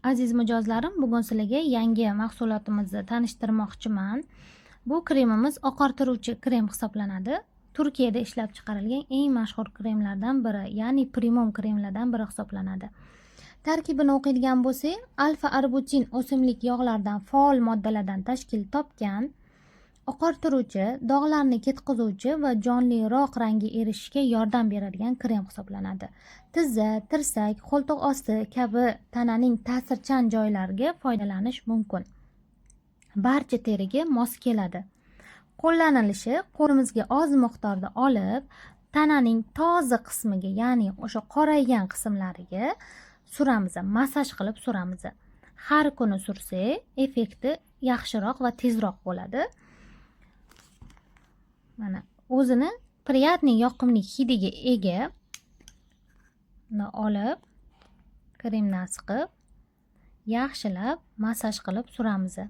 Aziz mijozlarim, bugun sizlarga yangi mahsulotimizni tanishtirmoqchiman. Bu kremimiz oqartiruvchi krem hisoblanadi. Turkiyada ishlab chiqarilgan eng mashhur kremlardan biri, ya'ni premium kremlardan biri hisoblanadi. Tarkibini o'qiydigan bo'lsak, alfa-arbutin o'simlik yog'laridan faol moddalardan tashkil topgan, oqartiruvchi, dog'larni ketkazuvchi va jonliroq rangga erishishga yordam beradigan krem hisoblanadi. Tizza, tirsak, qo'ltiq osti kabi tananing ta'sirchan joylariga foydalanish mumkin. Barcha teriga mos keladi. Qo'llanilishi qo'limizga oz miqdorda olib, tananing toza qismiga, ya'ni o'sha qoraygan qismlariga suramiz, massaj qilib suramiz. Har kuni sursak, effekti yaxshiroq va tezroq bo'ladi. Mana o'zini приятный yoqimli hidiga ega olib, kremdan siqib, yaxshilab massaj qilib suramiz.